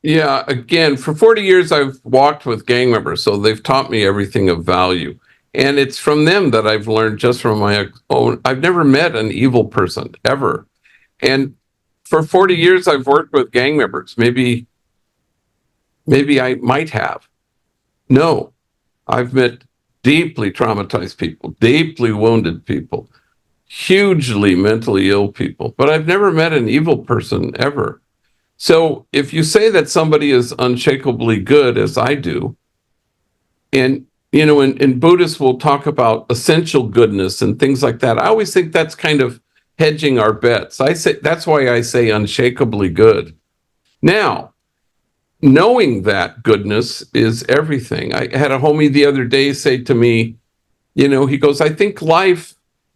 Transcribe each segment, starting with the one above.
Yeah, again, for 40 years, I've walked with gang members, so they've taught me everything of value. And it's from them that I've learned just from my own. I've never met an evil person ever. And for 40 years, I've worked with gang members. Maybe I might have. No, I've met deeply traumatized people, deeply wounded people, hugely mentally ill people, but I've never met an evil person ever. So if you say that somebody is unshakably good, as I do, and in Buddhists we'll talk about essential goodness and things like that. I always think that's kind of hedging our bets. I say that's why I say unshakably good. Now, knowing that goodness is everything. I had a homie the other day say to me, he goes, I think life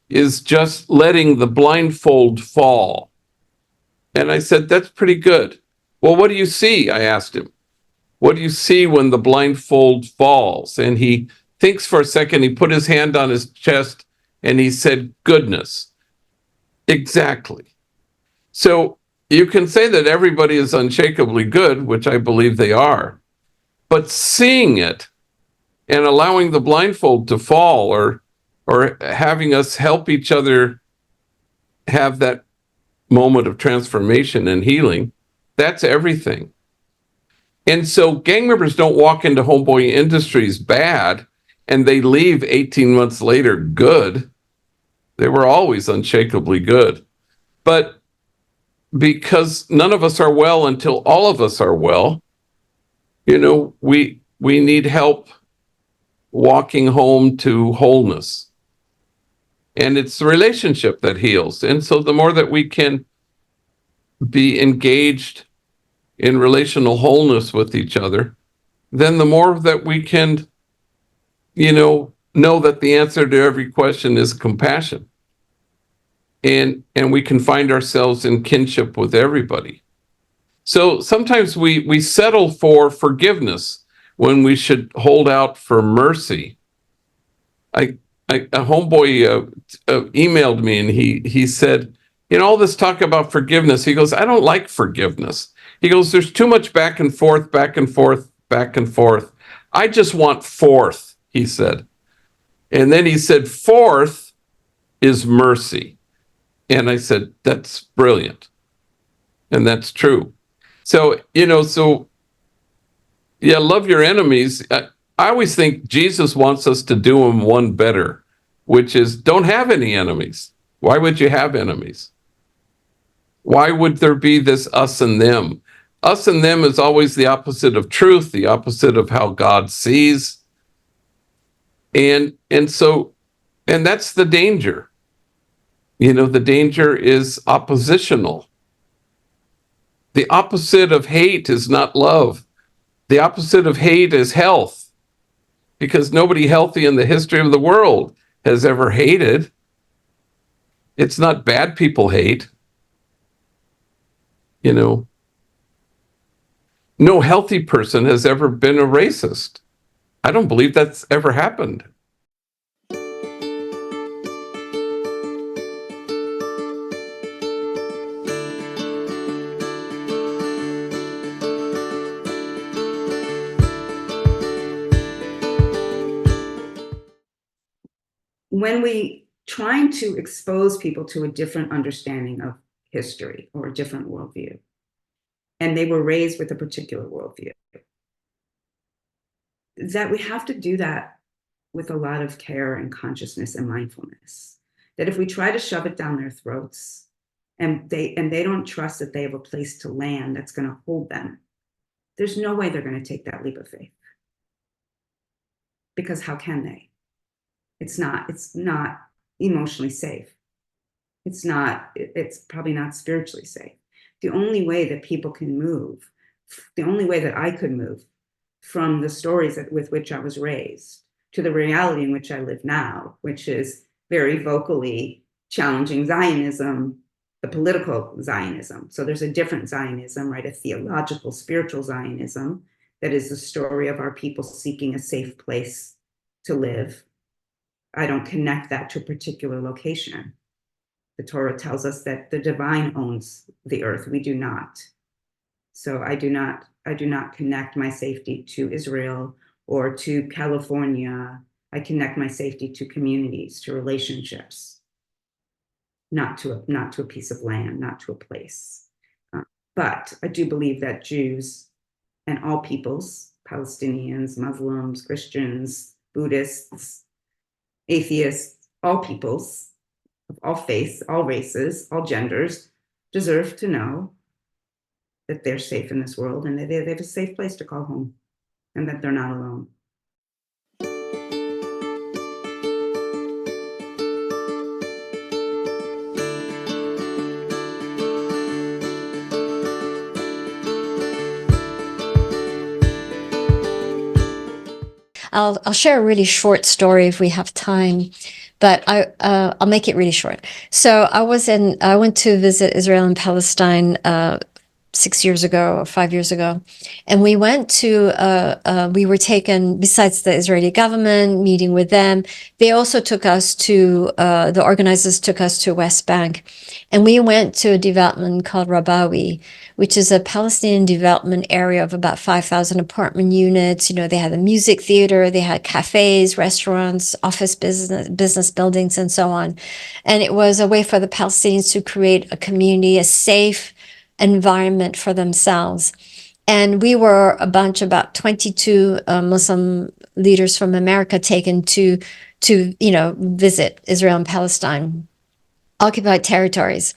is just letting the blindfold fall. And I said, that's pretty good. Well, what do you see? I asked him. What do you see when the blindfold falls? And he thinks for a second, he put his hand on his chest and he said, goodness. Exactly. So you can say that everybody is unshakably good, which I believe they are, but seeing it and allowing the blindfold to fall, or having us help each other have that moment of transformation and healing, that's everything. And so gang members don't walk into Homeboy Industries bad and they leave 18 months later good. They were always unshakably good. But because none of us are well until all of us are well, we need help walking home to wholeness. And it's the relationship that heals. And so the more that we can be engaged in relational wholeness with each other, then the more that we can, know that the answer to every question is compassion. And we can find ourselves in kinship with everybody. So sometimes we settle for forgiveness when we should hold out for mercy. A homeboy emailed me and he said, all this talk about forgiveness, he goes, I don't like forgiveness. He goes, there's too much back and forth, back and forth, back and forth. I just want forth, he said. And then he said, fourth is mercy. And I said, that's brilliant. And that's true. So, yeah, love your enemies. I always think Jesus wants us to do them one better, which is don't have any enemies. Why would you have enemies? Why would there be this us and them? Us and them is always the opposite of truth, the opposite of how God sees. And that's the danger. The danger is oppositional. The opposite of hate is not love. The opposite of hate is health, because nobody healthy in the history of the world has ever hated. It's not bad people hate. No healthy person has ever been a racist. I don't believe that's ever happened. When we trying to expose people to a different understanding of history or a different worldview, and they were raised with a particular worldview, that we have to do that with a lot of care and consciousness and mindfulness. That if we try to shove it down their throats and they don't trust that they have a place to land that's going to hold them, there's no way they're going to take that leap of faith. Because how can they? It's not emotionally safe. It's probably not spiritually safe. The only way that people can move, the only way that I could move from the stories with which I was raised to the reality in which I live now, which is very vocally challenging Zionism, the political Zionism. So there's a different Zionism, right? A theological, spiritual Zionism that is the story of our people seeking a safe place to live. I don't connect that to a particular location. The Torah tells us that the divine owns the earth. We do not. So I do not connect my safety to Israel or to California. I connect my safety to communities, to relationships, not to a piece of land, not to a place. But I do believe that Jews and all peoples, Palestinians, Muslims, Christians, Buddhists, atheists, all peoples of all faiths, all races, all genders, deserve to know that they're safe in this world and that they have a safe place to call home and that they're not alone. I'll share a really short story if we have time, but I'll make it really short. So I went to visit Israel and Palestine 6 years ago or 5 years ago, and we went to we were taken, besides the Israeli government meeting with them, they also took us to the organizers took us to West Bank, and we went to a development called Rabbi, which is a Palestinian development area of about 5,000 apartment units. You know, they had a music theater, they had cafes, restaurants, office business buildings, and so on. And it was a way for the Palestinians to create a community, a safe environment for themselves. And we were a bunch, about 22 Muslim leaders from America, taken to visit Israel and Palestine, occupied territories.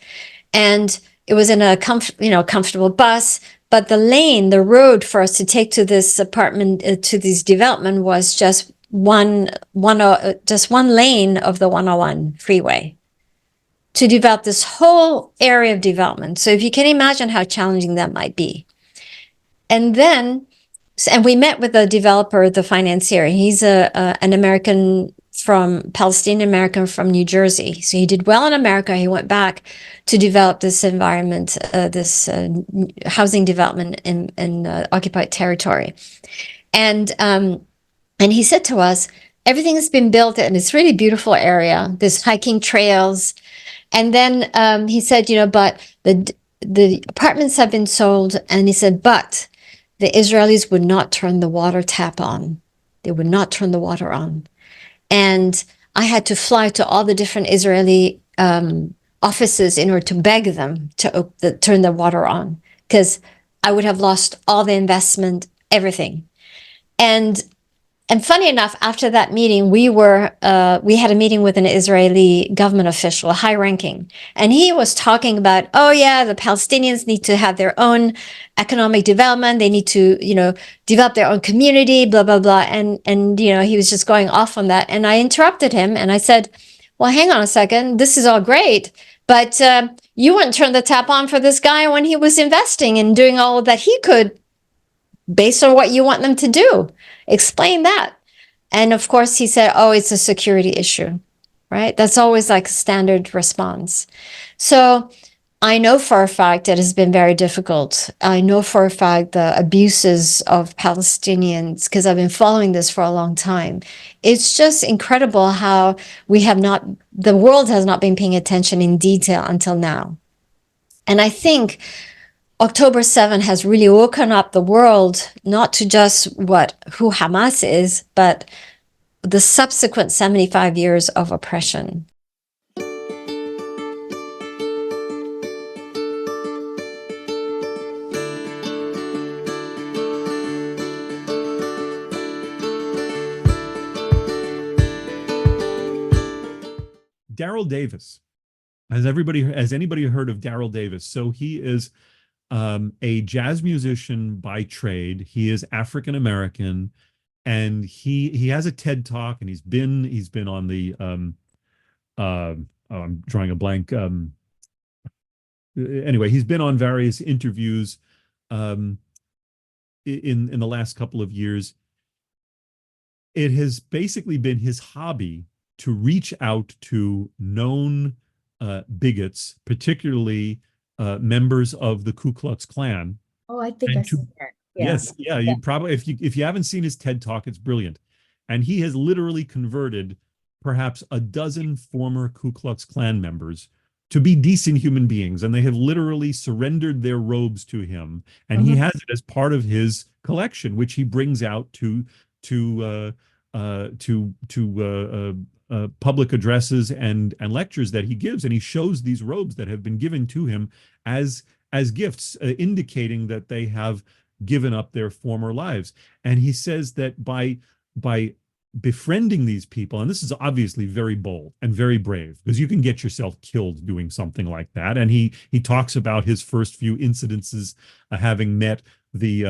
And it was in a comfortable bus, but the road for us to take to this apartment, to this development, was just one lane of the 101 freeway to develop this whole area of development. So if you can imagine how challenging that might be. And we met with the developer, the financier. He's an American Palestinian American from New Jersey. So he did well in America. He went back to develop this environment, this housing development in occupied territory. And he said to us, everything has been built in this really beautiful area. There's hiking trails. And then he said, but the apartments have been sold. And he said, but the Israelis would not turn the water tap on. They would not turn the water on. And I had to fly to all the different Israeli offices in order to beg them to turn the water on, because I would have lost all the investment, everything. And funny enough, after that meeting, we had a meeting with an Israeli government official, high ranking, and he was talking about, oh yeah, the Palestinians need to have their own economic development. They need to, develop their own community, blah, blah, blah. And he was just going off on that. And I interrupted him and I said, well, hang on a second. This is all great, but you wouldn't turn the tap on for this guy when he was investing and doing all that he could based on what you want them to do. Explain that. And of course, he said, oh, it's a security issue, right? That's always like a standard response. So I know for a fact it has been very difficult. I know for a fact the abuses of Palestinians, because I've been following this for a long time. It's just incredible how the world has not been paying attention in detail until now. And I think October 7 has really woken up the world, not to just who Hamas is, but the subsequent 75 years of oppression. Daryl Davis. Has anybody heard of Daryl Davis? So he is a jazz musician by trade. He is African American, and he has a TED Talk, and he's been on the I'm drawing a blank. Anyway, he's been on various interviews in the last couple of years. It has basically been his hobby to reach out to known bigots, particularly members of the Ku Klux Klan. Oh, I think I've seen that. Yeah. Yes, yeah. You probably, if you haven't seen his TED Talk, it's brilliant. And he has literally converted perhaps a dozen former Ku Klux Klan members to be decent human beings, and they have literally surrendered their robes to him, and he has it as part of his collection, which he brings out to public addresses and lectures that he gives, and he shows these robes that have been given to him as gifts, indicating that they have given up their former lives. And he says that by befriending these people, and this is obviously very bold and very brave, because you can get yourself killed doing something like that. And he talks about his first few incidences, having met the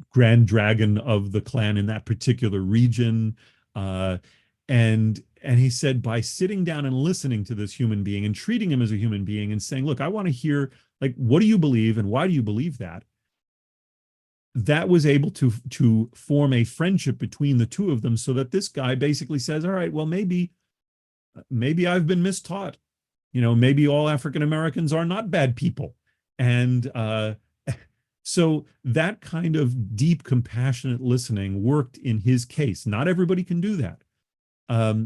grand dragon of the clan in that particular region, and he said, by sitting down and listening to this human being and treating him as a human being and saying, look, I want to hear, like, what do you believe and why do you believe that? That was able to form a friendship between the two of them, so that this guy basically says, all right, well, maybe I've been mistaught. Maybe all African Americans are not bad people. And so that kind of deep, compassionate listening worked in his case. Not everybody can do that.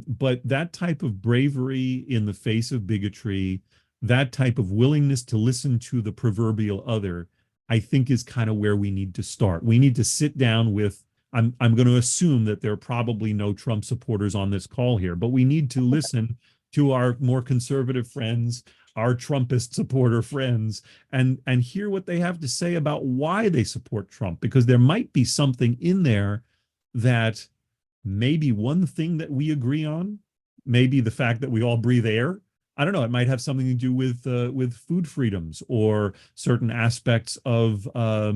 But that type of bravery in the face of bigotry, that type of willingness to listen to the proverbial other, I think is kind of where we need to start. We need to sit down with, I'm going to assume that there are probably no Trump supporters on this call here, but we need to listen to our more conservative friends, our Trumpist supporter friends, and hear what they have to say about why they support Trump, because there might be something in there that maybe one thing that we agree on, maybe the fact that we all breathe air. I don't know. It might have something to do with food freedoms or certain aspects of or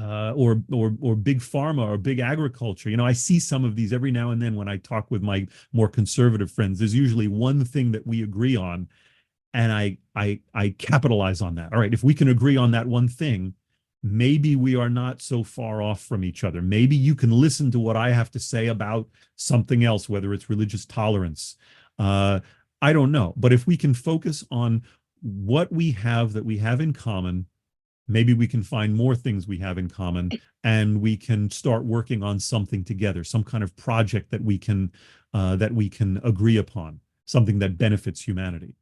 big pharma or big agriculture. I see some of these every now and then when I talk with my more conservative friends. There's usually one thing that we agree on, and I capitalize on that. All right, if we can agree on that one thing, maybe we are not so far off from each other. Maybe you can listen to what I have to say about something else, whether it's religious tolerance. I don't know. But if we can focus on what we have that we have in common, maybe we can find more things we have in common, and we can start working on something together, some kind of project that we can agree upon, something that benefits humanity.